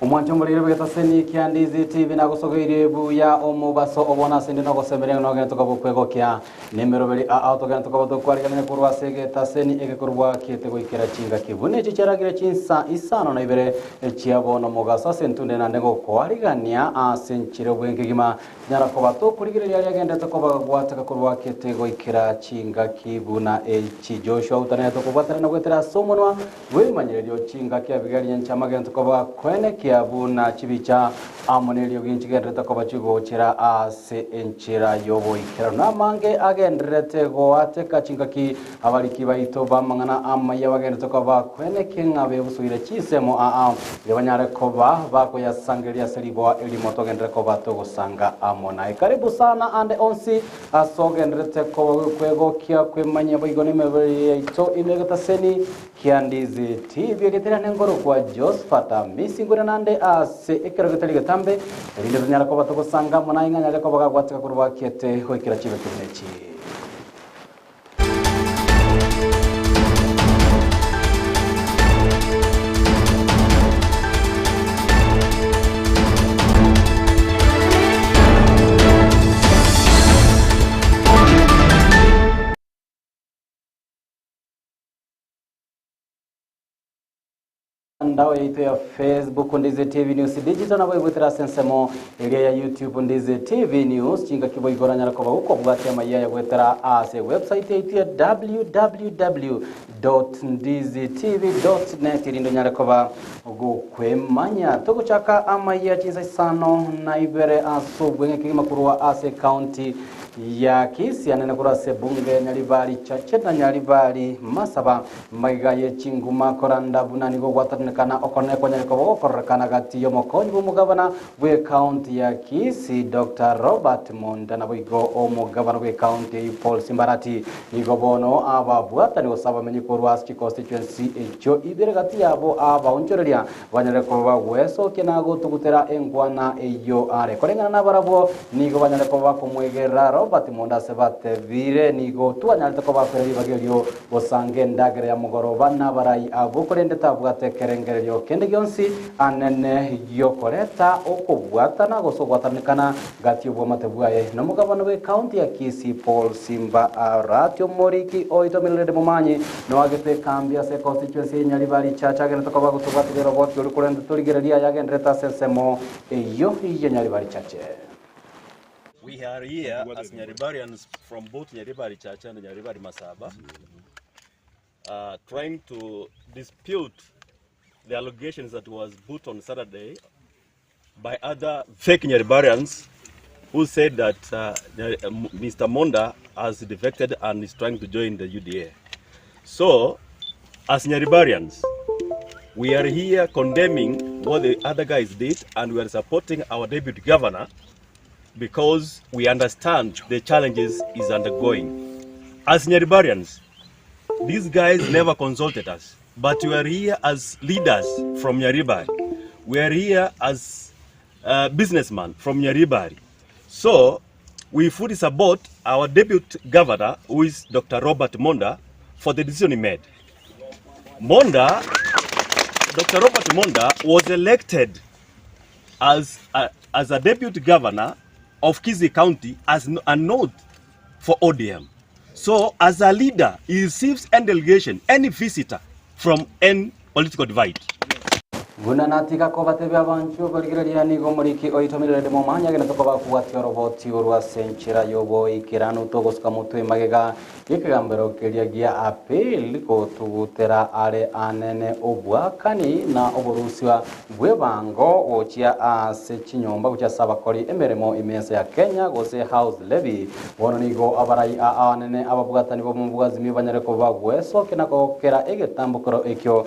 Umwancho muri rubeta seni kya Ndizi TV na gusogeire buya omubaso obona sindi no gusembere no gento kabukwe kya nimero beri Auta gento kaboto kwariganira kurwa segeta seni egekurwa kete goikera chinga kibune chicharagira Chinsa Isano na Ibere chiabona mugaso sentunde na ndego kwarigania asenchire bwenge gima nyara kobato kurigireria agenda to kobagwataka kurwa kete goikera chinga kibuna echi Josephat na to kobatana no gwetera somonwa wemanyirerio chinga kya bigari nchama gento koba kwene abuna chibicha amonelio ginchigereta ko bachigochera ase enchera yobo ikera namange agendrete go ateka chingaki abariki baito bamangana Amayia bagendete ko bakwene kinga bebusuire chisemo lebanyare ko bako yasangeria seribo elimoto gendre ko bato gusanga amona karibu sana ande onsi asogendrete ko kwego kia kwemanya boigoni mebere ito imegata seni kya Ndizi TV getera ngoro kwa Josephat Amisi nande ase ekeragatari gatambe rinde nyara ko bato gusanga mona inga nyara ko bagagwatika kurwa kete hoikira chibe kinechi ndao yetu ya Facebook Ndizi TV News digital na bwebutira sensemo area ya YouTube Ndizi TV News chinga kiboigora nyara ko uko bwate Amayia ya gwetera ase website yetu ya www.ndizitv.net rindo nyara ko gukwemanya tuguchaka Amayia Chinsa Isano na Ibere asobwe kimakuru ase county ya Kisii anene kurase bunge nyaribari chache na nyaribari masaba magaye chinguma koranda bunani go gwatanekana okone ko nyariko gokorekana gati yo mokonyi bumugabana we county ya Kisii Dr. Robert Monda na boigo omugabana we county Paul Simbarati nigo bono ababwata ni osaba menyi kurwas constituency echo Ibere gati yabo onchoreria banyareko bagweso kenago tugutera engwana eyo are korengana nabarabo nigo banyareko bakomwegera Robert Monda sebate vire nigo tuanyalite ko bafereri bagerio bosange ndagere ya mugoroba nabarai abukorende tabwate kerengererio kende gyonsi anene yokoreta okubwata na gosogwatanikana gati ubwo matebwaye no mugabano we county ya Kisii Paul Simba aratyo moriki oitomelede mumanyi no agete kambia se constituency nyaribari chacha gene to ko bagutubate robot yo kurende turigereria yagendreta sesemo eyo nyaribari chache. We are here as Nyaribarians from both Nyaribari Church and Nyaribari Masaba, trying to dispute the allegations that was put on Saturday by other fake Nyaribarians who said that Mr. Monda has defected and is trying to join the UDA. So, as Nyaribarians, we are here condemning what the other guys did, and we are supporting our deputy governor because we understand the challenges he's undergoing. As Nyaribarians, these guys never consulted us, but we are here as leaders from Nyaribari. We are here as businessmen from Nyaribari. So we fully support our deputy governor, who is Dr. Robert Monda, for the decision he made. Dr. Robert Monda was elected as a deputy governor of Kisii County as a node for ODM. So as a leader, he receives any delegation, any visitor from any political divide. Gunanatika ko batebe abantu baligereria nigo muriki oitomirere mo manya gena to ko bakuwati roboti urwa senchira yobo ikirano to goska mutwe magega ikigambero keria gia appeal ko tugutera are anene obwakani na oboruswa bwebango ochia ase chinyomba gucha sabakori emeremo imesa ya Kenya gose house levy wono nigo abarai anene ababwatani bo mubwazimi banyareko bagweso kenako kera egetambukoro ekyo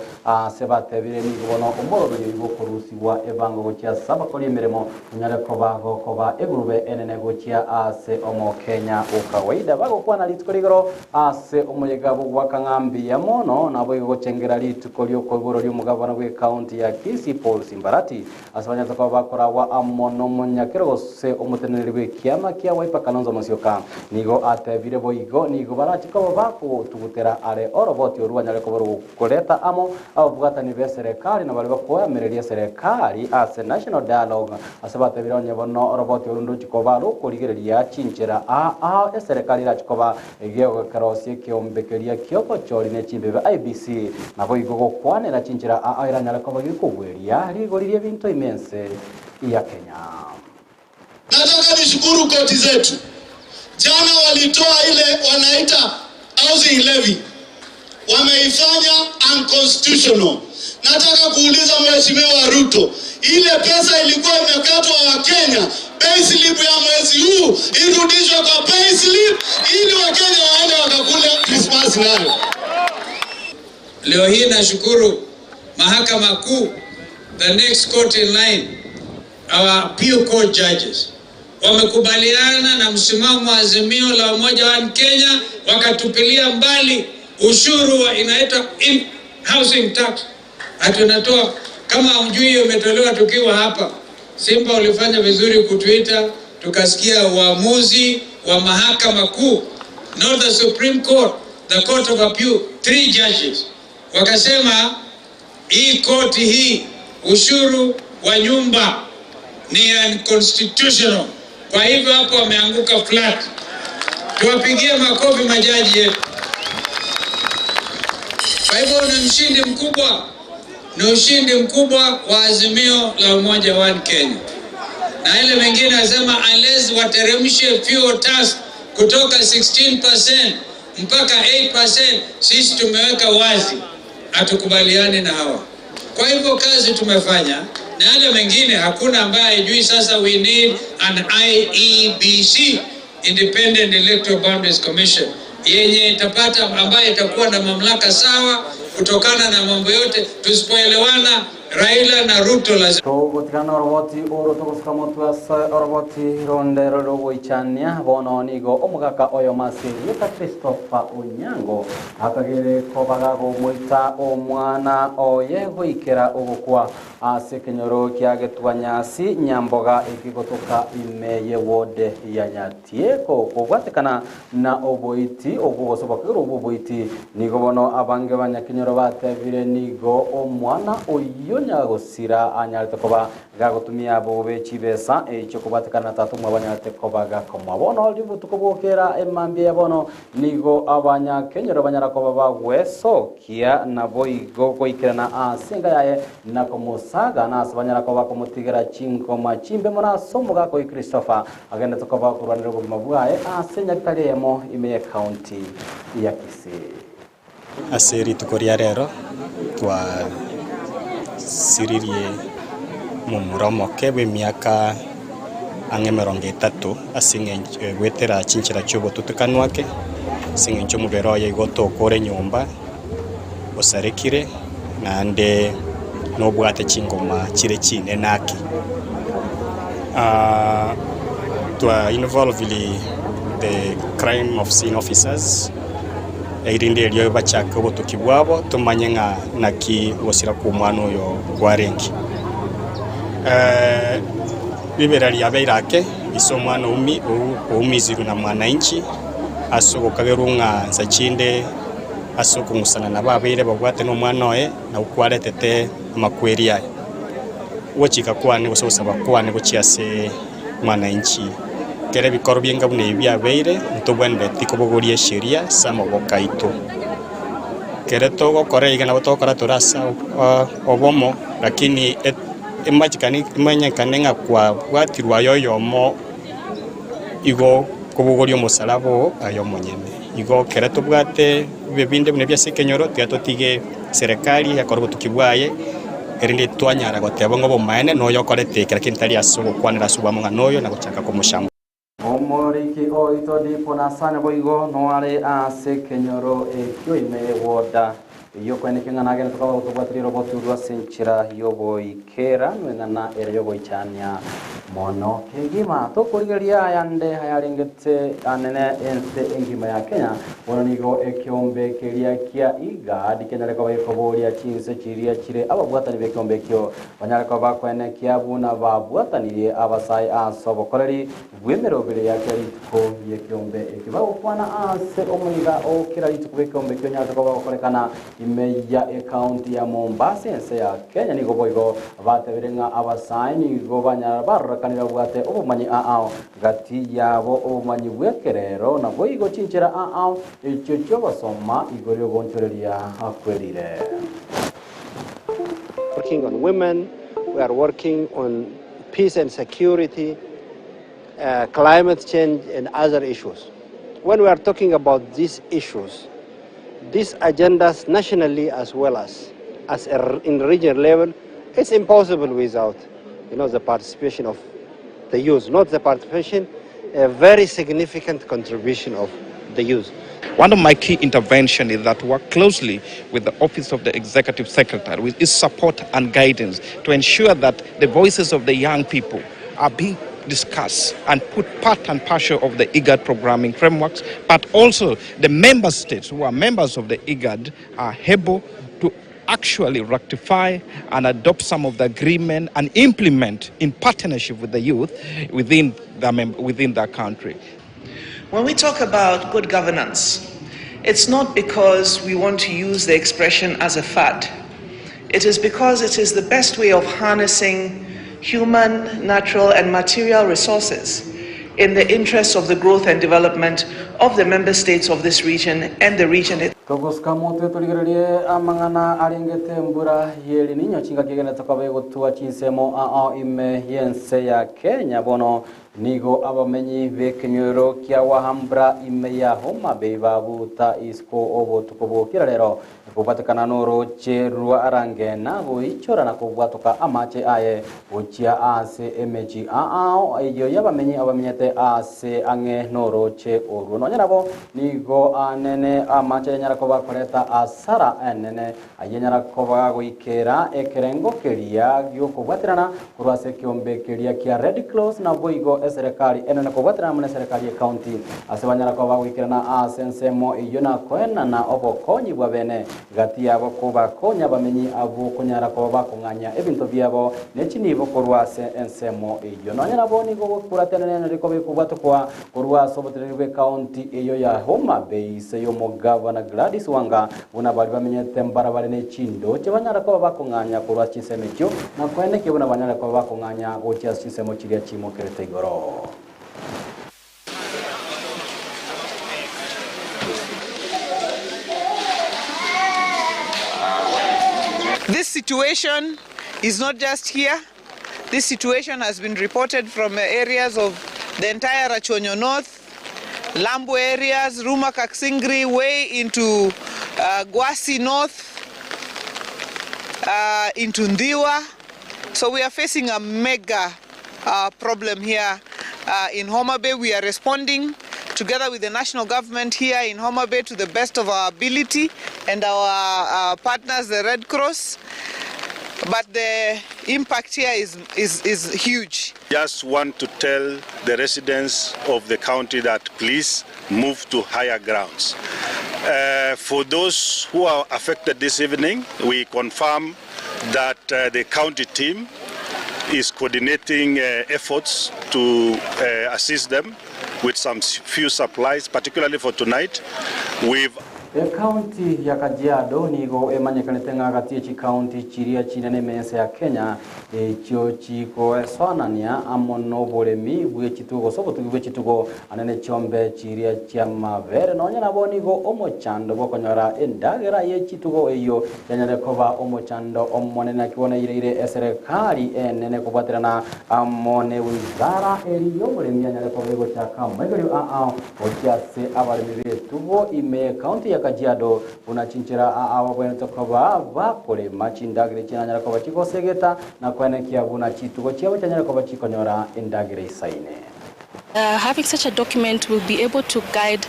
sebatebire nigo bono yibo korusi wa ebango gochia sabakori emeremo nyareko bago koba egurube enene gochia ase omo Kenya ukawaida bago kwa na litkorigoro ase omuyegabo gwakangambi ya mono nabo gochengera litkolyo koboro ly'umugabana we county ya Kisii Paul Simbarati asabanya to bakora wa amono monyakero gose omuteneri we kiama kia waipa kanonzo mosioka nigo atebire boigo nigo barati ko bako tugutera are oroboti urwanya reko boro koleta amo abugata ni be serikali na bali bako kwa mereria serikali as national dialogue asabate bironye bono roboti urundu chikoba ro kurigereria chinchira a serikali ra chikoba egyo karosie kiombekeria kioko chori ne chimbebe IBC na boigo kwanera chinchira a iranyala koba gikugweria rigoririe bintu imense ya Kenya. Nataka nishukuru koti zetu. Jana walitoa ile wanaita housing levy. Wameifanya unconstitutional. Nataka kuuliza Mheshimiwa Ruto, ile pesa ilikuwa imekatwa wa Kenya, payslip ya mwezi huu irudishwe kwa payslip ili Wakenya waende wakakule Christmas nayo. Leo hii nashukuru Mahakama Kuu, the next court in line, our appeal court judges wamekubaliana na msimamo wa azimio la Umoja wa Kenya, wakatupilia mbali ushuru wa inaitwa housing tax. Hatunatoa kama mjui umetolewa tukiwa hapa. Simba ulifanya vizuri kutuita, tukasikia uamuzi wa Mahakama Kuu, not the Supreme Court, the Court of Appeal, 3 judges. Wakasema hii koti hii ushuru wa nyumba ni unconstitutional. Kwa hivyo hapo wameanguka flat. Tuwapigie makofi majaji yetu. Kwa hivyo ni ushindi mkubwa wa azimio la Umoja wa Kenya. Na ile mengine nasema unless wateremshe fuel tax kutoka 16% mpaka 8%, sisi tumeweka wazi hatukubaliani na hawa. Kwa hivyo kazi tumefanya, na yale mengine hakuna ambaye hajui. Sasa we need an IEBC, Independent Electoral Boundaries Commission, yenye itapata ambaye itakuwa na mamlaka sawa kutokana na mambo yote. Tusipoelewana Raila na Ruto lazima togotikana roboti oro togosuka motwasa roboti rondero rogo ichania bono nigo omugaka oyo masiri yeta Christopher Onyango akagere kobaga go moita omwana oye goikera ogokwa ase kenyoro kiagetwanyasi nyamboga ikigotoka imeye wode ya Nyatieko kogwatekana na oboiti obugosobakiro oboiti nigo bono abange banyakenyoro batebire nigo omwana oyo nyagosira anyarete koba gagotumia bobe chibesa echo kubatekana tatu mwabanyarete koba gakomwa bono libutuko bokera emambia bono nigo abanyakenyoro banyarakoba bagweso kia na boigo koikirana asinga yaye na komusaga na asabanyarakoba komutigera chinkoma chimbe mona somuga ko Christopher agenda tokoba kurwanira bugima bwaye asenya bitaremo Imeye County ya Kisii aseri tukoria rero twa siririe mumuromoke bw'emyaka 30 asinge gwetera chinchira chubo tutukanwake singe ncho mubero ye gotokore nyumba osarekire nande no bwate chingoma chire chine naki twa involve the crime of scene officers irinde lyo bachaka botoki bwabo tumanye nga naki wosira ku mwana oyo gwarengi Ibere lyabeirake iso mwana umiziru na mwananchi asoko kagerunga nsachinde asoko musana na babeire babwate no mwana oye na ukwaretete makweri yaye wochika kwane gusosaba kwane guchiase mwananchi kere bikoro byenga bune byabeire ntobwende tikobogorie sheria samo bokaito kere togo koreiga na botokora turasa obomo lakini imajikani imanya kanenga kwa bwatirwa yoyomo igo kubugorio musalabo ayo monyene igo kere tobwate bebinde bune bya sekenyoro tiatotige serikali yakorwa tukibwaye erinde twanyara goteba ngo bomaene no yokorete kera kintari asugo kwanira subamo nganoyo na guchaka kumushamba omoriki oito dipo na sana boigo no are ase kenyoro ekyo Imeye woda iyo kwene kingana agene tukaba utubwatiriro boturwa senchira yobo ikera nwena na ere yobo ichania mono kingima to kurigeria yande hayalingete anene ense engima ya Kenya wono nigo ekyombe kelia kia iga adikenya leko baikoboria Chinsa chiria chire ababwatani bekyombe kyo banyareko bakwene kiabuna babwatanirie abasai asobokoreri bwemerobere ya keriko yekyombe ekibao kwana ase omuniga okira lituko bekyombe kyo nyatako bakorekana imeya county ya Mombasa ense ya Kenya ni goboigo batebirenga abasaini go banyara barakanira bwate obumanyi aao gati yabo obumanyi bwekerero na boigo chinchira aao icyo cyo basoma igoryo gonchoreria akwerire. Working on women, we are working on peace and security, climate change and other issues. When we are talking about these issues, these agendas nationally as well as in regional level, it's impossible without, the participation of the youth. Not the participation, a very significant contribution of the youth. One of my key interventions is that work closely with the Office of the Executive Secretary with its support and guidance to ensure that the voices of the young people are being discussed and put part and parcel of the IGAD programming frameworks, but also the member states who are members of the IGAD are able to actually rectify and adopt some of the agreement and implement in partnership with the youth within their country. When we talk about good governance, it's not because we want to use the expression as a fad. It is because it is the best way of harnessing human, natural, and material resources in the interest of the growth and development of the member states of this region and the region itself. Togoska moto tuligererie amangana aringete mbura yeli ninyo chinga kigene takabe gotua chinsemo ime yense ya Kenya bono nigo abamenyi bekenyoro kya wahambra ime ya Homa Bay babuta isko obo tukobokira rero kubatakana noro cherua arange na goichora na kubwatoka amache aye ochia ase emeji iyo yabamenyi abamenyete ase ange noro che oru no nyarabo nigo anene amache nyara ko bakoreta asara enene ayenyara ko bagoikera ekerengo keria gyo kubwatirana kurwase kiombe keria kia Red Cross na boigo serikali enene ko bwatirana mune serikali county asebanyara ko bagoikera na asensemo iyo na koena na obokonyi bwa bene gati yabo kuba konya bamenyi abo kunyara ko bakunganya ebintu byabo nechinibo kurwase ensemo iyo no nyarabo nigo kuratenene riko bikubwato kwa kurwase obotererwe county iyo ya Homa Bay se yo mugavana Gladys Wanga unabali bamenyete mbarabare nechindo chebanyara ko bakunganya kurwa chisemekyo na kwene ke unabanyara ko bakunganya gochya chisemo chiria chimo kerete igoro. This situation is not just here. This situation has been reported from areas of the entire Rachonyo North, Lambo areas, Ruma Kaksingri, way into Gusii North, into Ndiwa. So we are facing a mega problem here in Homa Bay. We are responding together with the national government here in Homa Bay to the best of our ability and our partners, the Red Cross. But the impact here is huge. Just want to tell the residents of the county that please move to higher grounds. For those who are affected this evening, we confirm that the county team is coordinating efforts to assist them with some few supplies, particularly for tonight. County ya Kajiado nigo emanyekanete ngagati chi county chiria chinene mense ya Kenya ekyo chiko eswanania amono bolemi bwe chitugo sobotugwe chitugo anene chombe chiria cha mavere nonya nabo nigo omochando bokonyora endagera ye chitugo eyo yanyare koba omochando omonena kiona ire serikali enene kubatirana amone wizara eriyo bolemi yanyare kobego cha kama egeri okyase abalemi betugo ime county ya Kajiado unachinchira ababwene tokoba bakole machindagire chinanyara ko bachiko segeta na kwene kiabuna chitugo chiabo chanyara ko bachiko nyora indagire isaine. Having such a document will be able to guide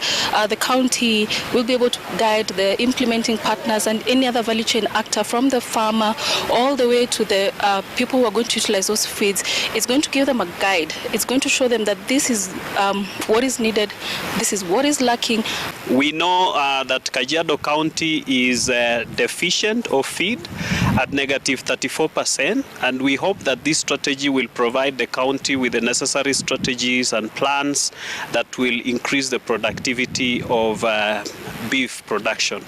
the county, will be able to guide the implementing partners and any other value chain actor from the farmer all the way to the people who are going to utilize those feeds. It's going to give them a guide. It's going to show them that this is what is needed, this is what is lacking. We know that Kajiado County is deficient of feed at -34%, and we hope that this strategy will provide the county with the necessary strategies and plans that will increase the productivity of beef production.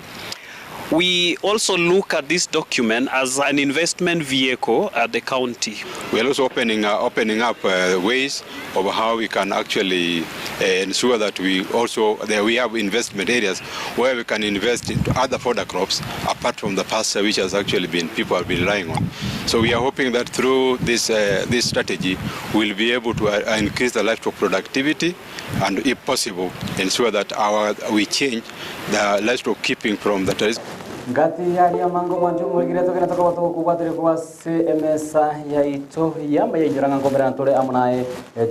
we also look at this document as an investment vehicle at the county. We are also opening up ways of how we can actually ensure that we have investment areas where we can invest into other fodder crops apart from the pasture, which has actually been people have been relying on. So we are hoping that through this strategy, we'll be able to increase the livestock productivity and, if possible, ensure that we change the livestock keeping from the terrorist. Ngati yali ya mango mwanju mwigire tokena toka kubatire kwa CMSA ya ito yamba yinjiranga ngombera ntole amunaye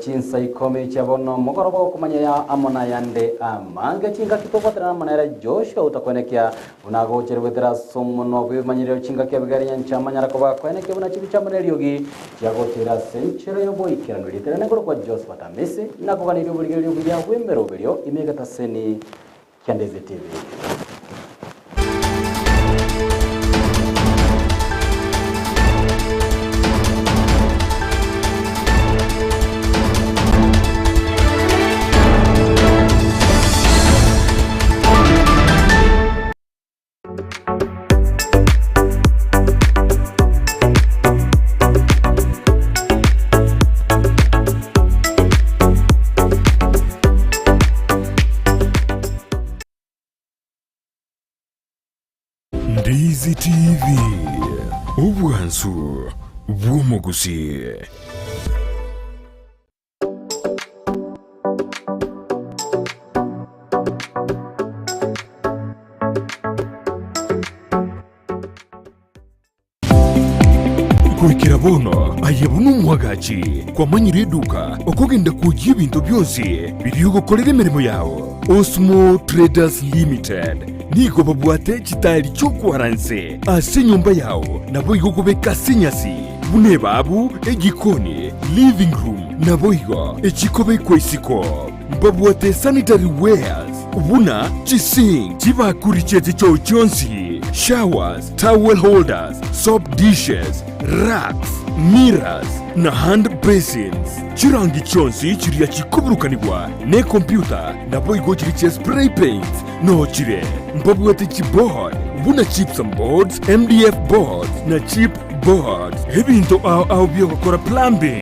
Chinsa ikome chabono mugoroba kumanya ya amuna yande amange chinga kitokwatira amunara Joshua utakwenekea unago cherwetera somuno bimanyire chinga kyabigari nyanchamanyara ko bakweneke buna chibicha muneliogi yagotera senchero yoboikira nulitera ngoro kwa Josephat Amisi nakuganira uburigero bya wemero biryo imegata seni Ndizi TV. Ndizi TV, ubwansu bw'Gusii. Kuikira bono ayebunu mwagachi kwa manyire duka okugenda kujya ibintu byose biriyo gukorera imirimo yawo. Osmo Traders Limited niko babwate kitali cyokwaranse ase nyumba yawo nabo igokubeka sinyasi bune babu egikoni living room nabo igo ekikobe kwesiko babwate sanitary wares ubuna chising chibakuri chete cyo cyonsi showers towel holders soap dishes racks mirrors na hand basins chirangi chonsi chiriya chikuburukanirwa ne computer nabo igo chiri spray paint no chire mbabwate chipboard buna chips and boards MDF boards na chip boards ebintu au byo gukora plumbing